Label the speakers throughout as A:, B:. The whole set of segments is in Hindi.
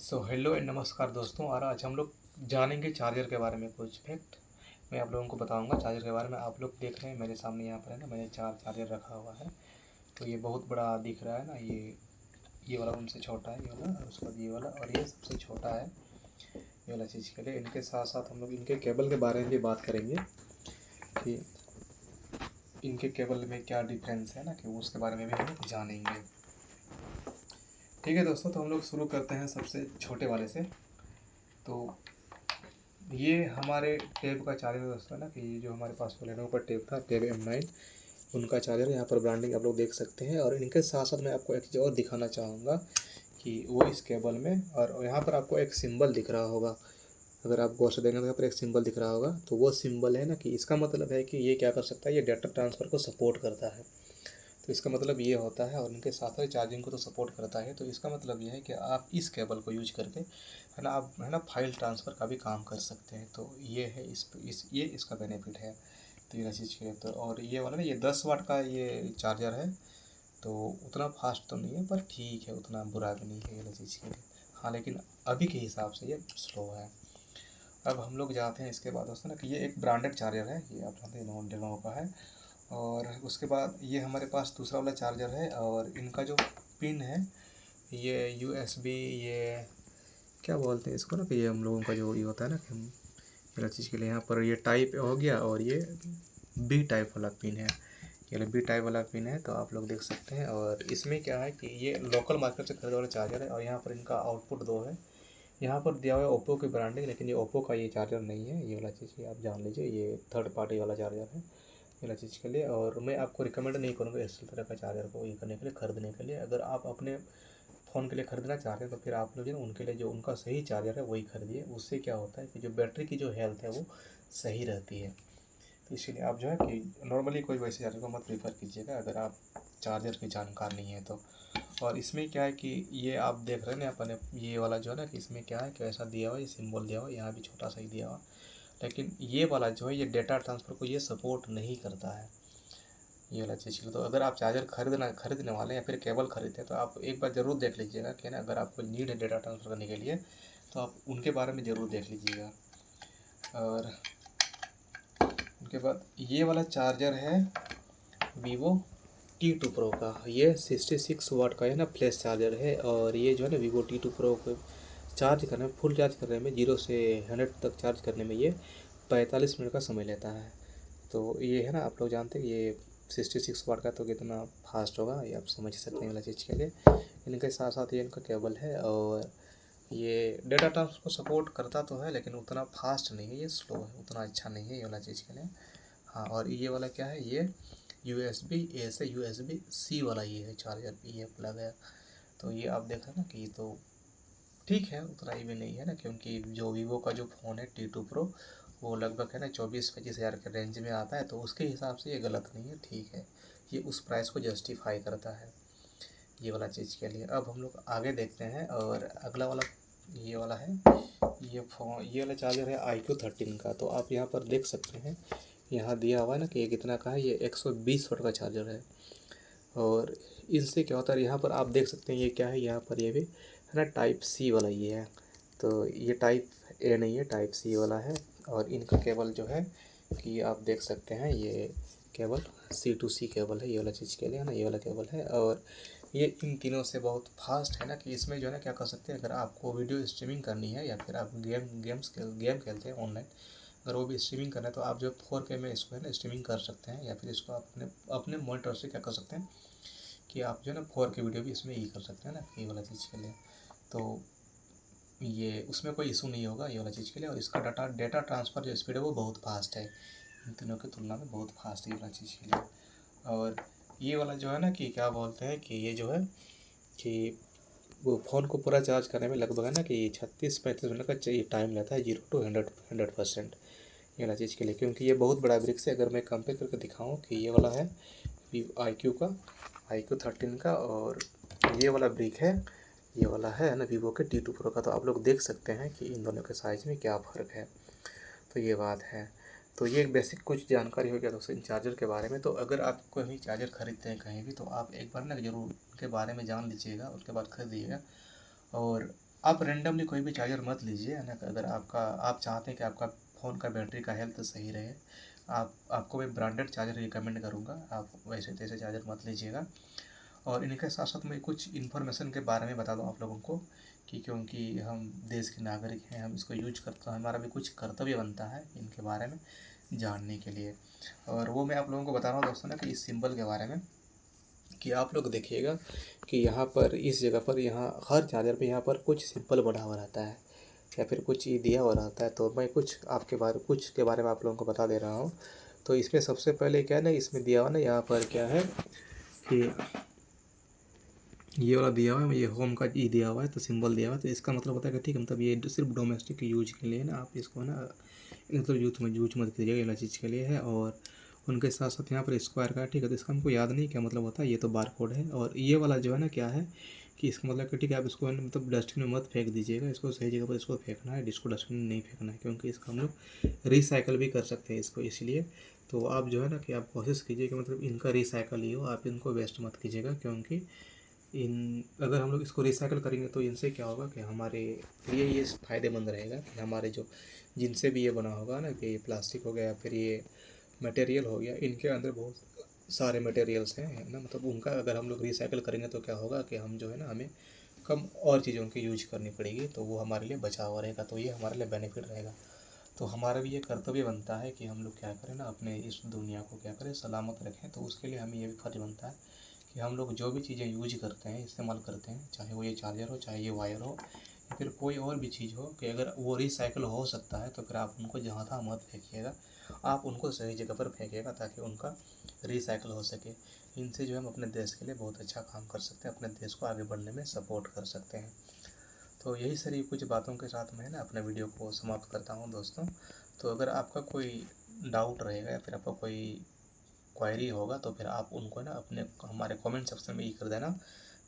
A: सो हेलो एंड नमस्कार दोस्तों। और आज हम लोग जानेंगे चार्जर के बारे में कुछ फैक्ट। मैं आप लोगों को बताऊंगा चार्जर के बारे में। आप लोग देख रहे हैं मेरे सामने यहाँ पर है ना, मैंने चार्जर रखा हुआ है। तो ये बहुत बड़ा दिख रहा है ना, ये वाला उनसे छोटा है, ये वाला, और उसके बाद ये वाला, और ये सबसे छोटा है ये वाला चीज़ के लिए। इनके साथ साथ हम लोग इनके केबल के बारे में भी बात करेंगे कि इनके केबल में क्या डिफरेंस है ना, कि उसके बारे में भी हम लोग जानेंगे। ठीक है दोस्तों, तो हम लोग शुरू करते हैं सबसे छोटे वाले से। तो ये हमारे टेब का चार्जर है दोस्तों ना, कि ये जो हमारे पास लेनोवो का टेब था, टेब M9, उनका चार्जर। यहाँ पर ब्रांडिंग आप लोग देख सकते हैं। और इनके साथ साथ मैं आपको एक चीज़ और दिखाना चाहूँगा कि वो इस केबल में, और यहाँ पर आपको एक सिंबल दिख रहा होगा। अगर आप गौर से देखेंगे तो यहाँ पर एक सिंबल दिख रहा होगा, तो वो सिंबल है ना, कि इसका मतलब है कि ये क्या कर सकता है, ये डेटा ट्रांसफ़र को सपोर्ट करता है। तो इसका मतलब ये होता है, और इनके साथ साथ चार्जिंग को तो सपोर्ट करता है। तो इसका मतलब ये है कि आप इस केबल को यूज करके है ना, आप है ना फाइल ट्रांसफ़र का भी काम कर सकते हैं। तो ये है ये इसका बेनिफिट है। तो ये चीज़ के तो, और ये वाला ना, ये 10 वाट का ये चार्जर है। तो उतना फास्ट तो नहीं है, पर ठीक है, उतना बुरा भी नहीं है ये चीज़ के लिए। हाँ, लेकिन अभी के हिसाब से ये स्लो है। अब हम लोग जाते हैं इसके बाद दोस्तों ना, कि ये एक ब्रांडेड चार्जर है, ये आप जानते हैं लेनोवो का है। और उसके बाद ये हमारे पास दूसरा वाला चार्जर है, और इनका जो पिन है, ये USB, ये क्या बोलते हैं इसको ना, कि ये हम लोगों का जो ये होता है ना, कि हम हर चीज़ के लिए यहाँ पर ये टाइप हो गया, और ये बी टाइप वाला पिन है। ये बी टाइप वाला पिन है, तो आप लोग देख सकते हैं। और इसमें क्या है कि ये लोकल मार्केट से खरीदा वाला चार्जर है, और यहाँ पर इनका आउटपुट 2 है। यहाँ पर दिया हुआ है ओप्पो की ब्रांडिंग, लेकिन ये ओप्पो का ये चार्जर नहीं है। ये वाला चीज़ ये आप जान लीजिए, ये थर्ड पार्टी वाला चार्जर है ये वाला चीज़ के लिए। और मैं आपको रिकमेंड नहीं करूँगा इस तरह का चार्जर को ये करने के लिए, ख़रीदने के लिए। अगर आप अपने फ़ोन के लिए ख़रीदना चाहते हैं तो फिर आप लोग जो उनके लिए जो उनका सही चार्जर है वही खरीदिए। उससे क्या होता है कि जो बैटरी की जो हेल्थ है वो सही रहती है। तो इसीलिए आप जो है कि नॉर्मली कोई वैसे चार्जर को मत प्रीफर कीजिएगा, अगर आप चार्जर की जानकार नहीं है तो। और इसमें क्या है कि ये आप देख रहे हैं ना अपने, ये वाला जो है ना, कि इसमें क्या है कि ऐसा दिया हुआ है, ये सिंबल दिया हुआ है, यहाँ भी छोटा सा ही दिया हुआ। लेकिन ये वाला जो है, ये डेटा ट्रांसफ़र को ये सपोर्ट नहीं करता है ये वाला चीज़ के लिए। तो अगर आप चार्जर खरीदने वाले हैं या फिर केबल खरीदते हैं, तो आप एक बार ज़रूर देख लीजिएगा कि ना, अगर आपको नीड है डेटा ट्रांसफ़र करने के लिए, तो आप उनके बारे में ज़रूर देख लीजिएगा। और उनके बाद ये वाला चार्जर है वीवो T2 प्रो का। ये 66 वाट का है ना, फ्लैश चार्जर है। और ये जो है ना वीवो T2 प्रो को चार्ज करने में, फुल चार्ज करने में, 0 से 100 तक चार्ज करने में ये 45 मिनट का समय लेता है। तो ये है ना, आप लोग जानते हैं ये 66 वाट का, तो कितना फास्ट होगा ये आप समझ सकते हैं वाला चीज़ के लिए। इनके साथ साथ ये इनका केबल है, और ये डेटा ट्रांसफर को सपोर्ट करता तो है, लेकिन उतना फास्ट नहीं है, ये स्लो है, उतना अच्छा नहीं है ये वाला चीज़ के लिए। हाँ, और ये वाला क्या है, ये USB A से USB-C वाला ये है चार्जर, ये प्लग है। तो ये आप देख रहे हैं ना, कि ये तो ठीक है, उतना ही भी नहीं है ना, क्योंकि जो वीवो का जो फ़ोन है T2 प्रो, वो लगभग है ना 24-25 हज़ार के रेंज में आता है। तो उसके हिसाब से ये गलत नहीं है, ठीक है, ये उस प्राइस को जस्टिफाई करता है ये वाला चीज़ के लिए। अब हम लोग आगे देखते हैं, और अगला वाला ये वाला है, ये वाला चार्जर है IQ13 का। तो आप यहाँ पर देख सकते हैं, यहाँ दिया हुआ है ना कि ये कितना का है, ये 120 वाट का चार्जर है। और इनसे क्या होता है, यहाँ पर आप देख सकते हैं ये क्या है, यहाँ पर ये भी है ना टाइप C वाला ये है। तो ये टाइप A नहीं है, टाइप C वाला है। और इनका केबल जो है कि आप देख सकते हैं, ये cable C to C cable है ये वाला चीज़ के लिए, है ना, ये वाला केबल है। और ये इन तीनों से बहुत फास्ट है ना, कि इसमें जो है ना क्या कर सकते हैं, अगर आपको वीडियो स्ट्रीमिंग करनी है, या फिर आप गेम खेलते हैं ऑनलाइन, अगर वो भी स्ट्रीमिंग करना है, तो आप जो 4K में इसको है ना स्ट्रीमिंग कर सकते हैं। या फिर इसको आप अपने अपने मॉनिटर से क्या कर सकते हैं कि आप जो है ना 4K वीडियो भी इसमें ये कर सकते हैं ना, ये वाला चीज़ के लिए। तो ये उसमें कोई इशू नहीं होगा ये वाला चीज़ के लिए। और इसका डेटा ट्रांसफ़र जो स्पीड है वो बहुत फास्ट है, इन तीनों की तुलना में बहुत फास्ट है ये वाला चीज़ के लिए। और ये वाला जो है ना, कि क्या बोलते हैं, कि ये जो है कि वो फ़ोन को पूरा चार्ज करने में लगभग है ना, कि 36-35 मिनट का चाहिए टाइम लेता है, 0 to 100% ये वाला चीज़ के लिए। क्योंकि ये बहुत बड़ा ब्रिक्स है। अगर मैं कंपेयर करके दिखाऊँ कि ये वाला है IQ13 का, और ये वाला ब्रिक है, ये वाला है ना वीवो के T2 प्रो का। तो आप लोग देख सकते हैं कि इन दोनों के साइज़ में क्या फ़र्क है। तो ये बात है। तो ये बेसिक कुछ जानकारी हो गया दोस्तों इन चार्जर के बारे में। तो अगर आप कोई चार्जर खरीदते हैं कहीं भी, तो आप एक बार ना ज़रूर उनके बारे में जान लीजिएगा, उसके बाद खरीदिएगा। और आप रेंडमली कोई भी चार्जर मत लीजिए, है ना। अगर आप चाहते हैं कि आपका फ़ोन का बैटरी का हेल्थ सही रहे, आपको मैं ब्रांडेड चार्जर रिकमेंड करूँगा। आप वैसे तैसे चार्जर मत लीजिएगा। और इनके साथ साथ मैं कुछ इन्फॉर्मेशन के बारे में बता दूँ आप लोगों को, कि क्योंकि हम देश के नागरिक हैं, हम इसको यूज करते हैं, हमारा भी कुछ कर्तव्य बनता है इनके बारे में जानने के लिए। और वो मैं आप लोगों को बता रहा हूँ दोस्तों ना, कि इस सिंबल के बारे में, कि आप लोग देखिएगा कि यहाँ पर इस जगह पर, यहाँ हर चार्जर पे यहाँ पर कुछ सिंबल बना हुआ रहता है या फिर कुछ ये दिया हुआ रहता है। तो मैं कुछ के बारे में आप लोगों को बता दे रहा हूँ। तो इसमें सबसे पहले क्या है ना, इसमें दिया हुआ ना, यहाँ पर क्या है कि ये वाला दिया हुआ है, ये होम का ये दिया हुआ है, तो सिंबल दिया हुआ है। तो इसका मतलब होता है कि ठीक है, मतलब ये सिर्फ डोमेस्टिक यूज के लिए ना, आप इसको ना मतलब यूज मत कीजिएगा, ये चीज़ के लिए है। और उनके साथ साथ यहाँ पर स्क्वायर का, ठीक है, तो इसका हमको याद नहीं क्या मतलब होता है, ये तो बार कोड है। और ये वाला जो है ना, क्या है कि इसका मतलब कि ठीक है, आप इसको मतलब डस्टबिन में मत फेंक दीजिएगा, इसको सही जगह पर इसको फेंकना है, इसको डस्टबिन में नहीं फेंकना है, क्योंकि इसका हम लोग रिसाइकल भी कर सकते हैं इसको, इसलिए। तो आप जो है ना, कि आप कोशिश कीजिए कि मतलब इनका रिसाइकल ही हो, आप इनको वेस्ट मत कीजिएगा। क्योंकि इन अगर हम लोग इसको रिसाइकल करेंगे तो इनसे क्या होगा कि हमारे लिए ये फ़ायदेमंद रहेगा, कि हमारे जो जिनसे भी ये बना होगा ना, कि ये प्लास्टिक हो गया या फिर ये मटेरियल हो गया, इनके अंदर बहुत सारे मटेरियल्स हैं, है ना। मतलब उनका अगर हम लोग रिसाइकल करेंगे तो क्या होगा कि हम जो है ना, हमें कम और चीज़ों की यूज करनी पड़ेगी, तो वो हमारे लिए बचा हुआ रहेगा, तो ये हमारे लिए बेनिफिट रहेगा। तो हमारा भी ये कर्तव्य बनता है कि हम लोग क्या करें ना, अपने इस दुनिया को क्या करें, सलामत रखें। तो उसके लिए हमें ये भी फर्ज बनता है कि हम लोग जो भी चीज़ें यूज करते हैं, इस्तेमाल करते हैं, चाहे वो ये चार्जर हो, चाहे ये वायर हो, या फिर कोई और भी चीज़ हो, कि अगर वो रिसाइकल हो सकता है तो फिर आप उनको जहाँ तहाँ मत फेंकिएगा, आप उनको सही जगह पर फेंकिएगा, ताकि उनका रिसाइकल हो सके। इनसे जो है हम अपने देश के लिए बहुत अच्छा काम कर सकते हैं, अपने देश को आगे बढ़ने में सपोर्ट कर सकते हैं। तो यही सारी कुछ बातों के साथ मैं ना अपने वीडियो को समाप्त करता हूँ दोस्तों। तो अगर आपका कोई डाउट रहेगा या फिर आपका कोई क्वायरी होगा, तो फिर आप उनको ना अपने हमारे कमेंट सेक्शन में ही कर देना,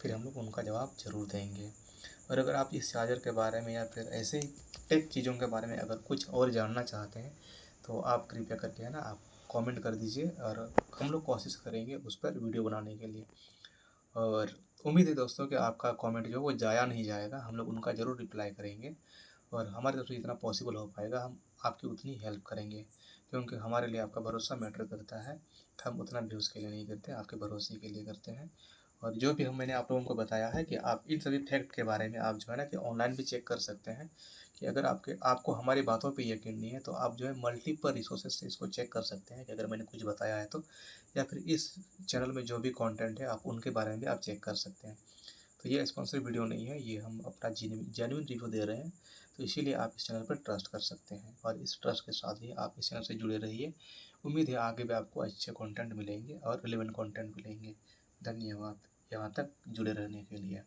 A: फिर हम लोग उनका जवाब ज़रूर देंगे। और अगर आप इस चार्जर के बारे में या फिर ऐसे ही टेक चीज़ों के बारे में अगर कुछ और जानना चाहते हैं, तो आप कृपया करके है ना, आप कमेंट कर दीजिए, और हम लोग कोशिश करेंगे उस पर वीडियो बनाने के लिए। और उम्मीद है दोस्तों कि आपका कमेंट जो है वो ज़ाया नहीं जाएगा, हम लोग उनका ज़रूर रिप्लाई करेंगे। और हमारी तरफ से जितना पॉसिबल हो पाएगा हम आपकी उतनी हेल्प करेंगे, क्योंकि हमारे लिए आपका भरोसा मैटर करता है। हम उतना व्यूज़ के लिए नहीं करते, आपके भरोसे के लिए करते हैं। और जो भी मैंने आप लोगों को बताया है, कि आप इन सभी फैक्ट के बारे में आप जो है ना, कि ऑनलाइन भी चेक कर सकते हैं, कि अगर आपको हमारी बातों पे यकीन नहीं है, तो आप जो है मल्टीपल रिसोर्सेज से इसको चेक कर सकते हैं, कि अगर मैंने कुछ बताया है तो, या फिर इस चैनल में जो भी कंटेंट है आप उनके बारे में भी आप चेक कर सकते हैं। तो ये स्पॉन्सर वीडियो नहीं है, ये हम अपना जेन्युइन रिव्यू दे रहे हैं। तो इसीलिए आप इस चैनल पर ट्रस्ट कर सकते हैं, और इस ट्रस्ट के साथ ही आप इस चैनल से जुड़े रहिए। उम्मीद है आगे भी आपको अच्छे कंटेंट मिलेंगे और रिलेवेंट कंटेंट मिलेंगे। धन्यवाद यहाँ तक जुड़े रहने के लिए।